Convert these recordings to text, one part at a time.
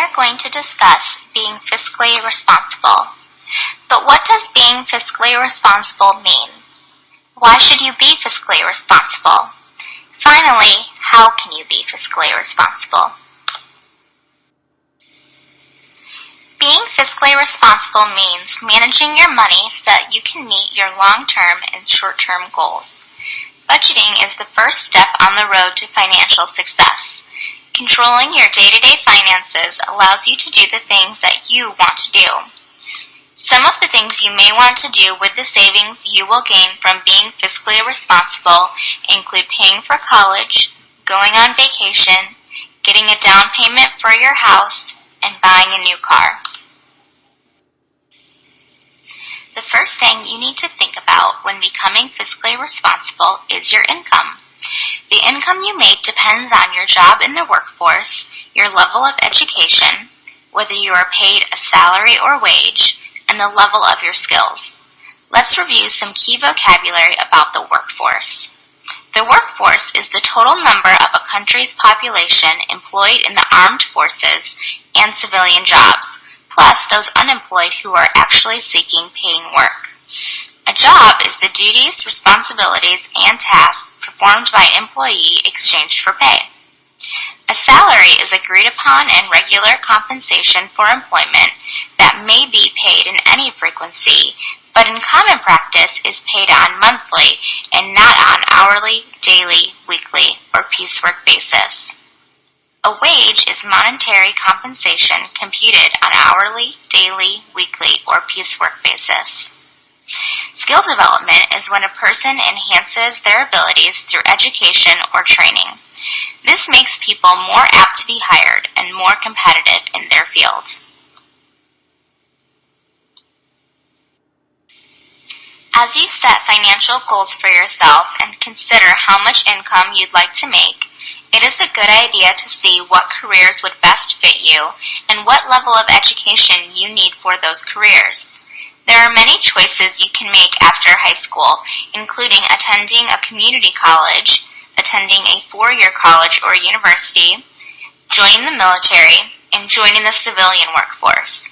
are going to discuss being fiscally responsible. But what does being fiscally responsible mean? Why should you be fiscally responsible? Finally, how can you be fiscally responsible? Being fiscally responsible means managing your money so that you can meet your long-term and short-term goals. Budgeting is the first step on the road to financial success. Controlling your day-to-day finances allows you to do the things that you want to do. Some of the things you may want to do with the savings you will gain from being fiscally responsible include paying for college, going on vacation, getting a down payment for your house, and buying a new car. The first thing you need to think about when becoming fiscally responsible is your income. The income you make depends on your job in the workforce, your level of education, whether you are paid a salary or wage, and the level of your skills. Let's review some key vocabulary about the workforce. The workforce is the total number of a country's population employed in the armed forces and civilian jobs, plus those unemployed who are actually seeking paying work. A job is the duties, responsibilities, and tasks performed by an employee exchanged for pay. A salary is agreed upon and regular compensation for employment that may be paid in any frequency, but in common practice is paid on monthly and not on hourly, daily, weekly, or piecework basis. A wage is monetary compensation computed on hourly, daily, weekly, or piecework basis. Skill development is when a person enhances their abilities through education or training. This makes people more apt to be hired and more competitive in their field. As you set financial goals for yourself and consider how much income you'd like to make, it is a good idea to see what careers would best fit you and what level of education you need for those careers. There are many choices you can make after high school, including attending a community college, attending a 4-year college or university, joining the military, and joining the civilian workforce.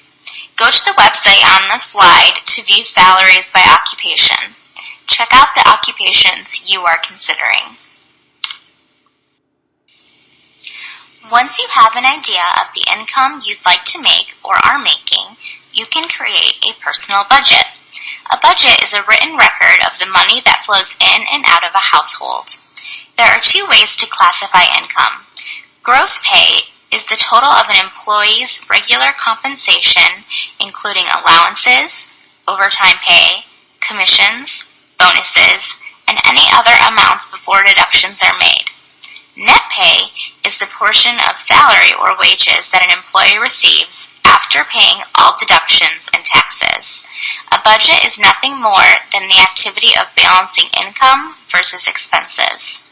Go to the website on the slide to view salaries by occupation. Check out the occupations you are considering. Once you have an idea of the income you'd like to make or are making, you can create a personal budget. A budget is a written record of the money that flows in and out of a household. There are 2 ways to classify income. Gross pay is the total of an employee's regular compensation, including allowances, overtime pay, commissions, bonuses, and any other amounts before deductions are made. Net pay is the portion of salary or wages that an employee receives after paying all deductions and taxes. A budget is nothing more than the activity of balancing income versus expenses.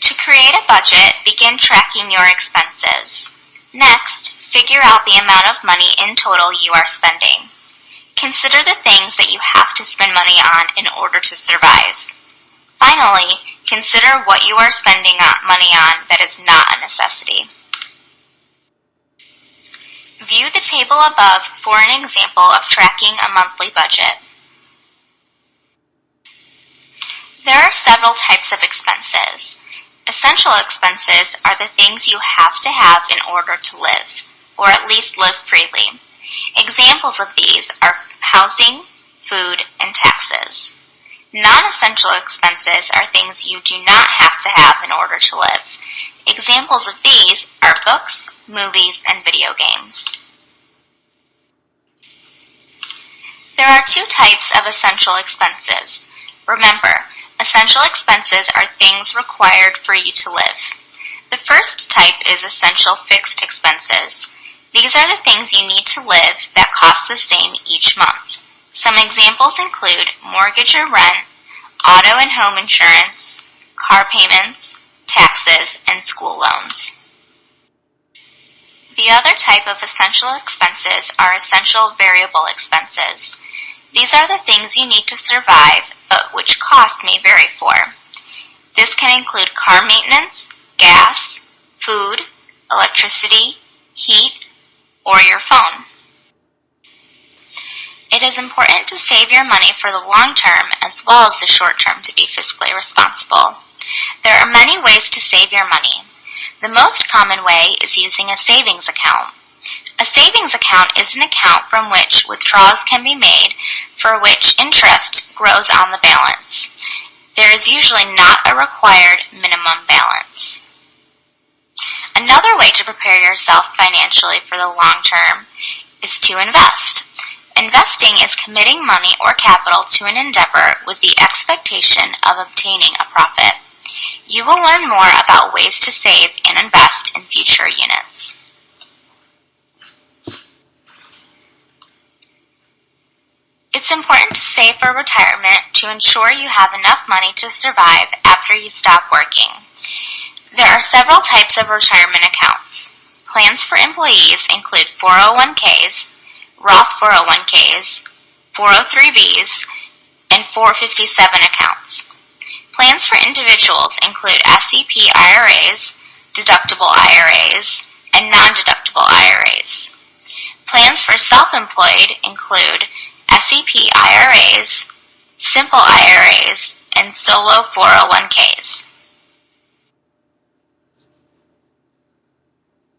To create a budget, begin tracking your expenses. Next, figure out the amount of money in total you are spending. Consider the things that you have to spend money on in order to survive. Finally, consider what you are spending money on that is not a necessity. View the table above for an example of tracking a monthly budget. There are several types of expenses. Essential expenses are the things you have to have in order to live, or at least live freely. Examples of these are housing, food, and taxes. Non-essential expenses are things you do not have to have in order to live. Examples of these are books, movies, and video games. There are 2 types of essential expenses. Remember, essential expenses are things required for you to live. The first type is essential fixed expenses. These are the things you need to live that cost the same each month. Some examples include mortgage or rent, auto and home insurance, car payments, taxes, and school loans. The other type of essential expenses are essential variable expenses. These are the things you need to survive, but which costs may vary for. This can include car maintenance, gas, electricity, heat, or your phone. It is important to save your money for the long term as well as the short term to be fiscally responsible. There are many ways to save your money. The most common way is using a savings account. A savings account is an account from which withdrawals can be made for which interest grows on the balance. There is usually not a required minimum balance. Another way to prepare yourself financially for the long term is to invest. Investing is committing money or capital to an endeavor with the expectation of obtaining a profit. You will learn more about ways to save and invest in future units. It's important to save for retirement to ensure you have enough money to survive after you stop working. There are several types of retirement accounts. Plans for employees include 401ks, Roth 401ks, 403bs, and 457 accounts. Plans for individuals include SEP IRAs, deductible IRAs, and non-deductible IRAs. Plans for self-employed include SEP IRAs, simple IRAs, and solo 401ks.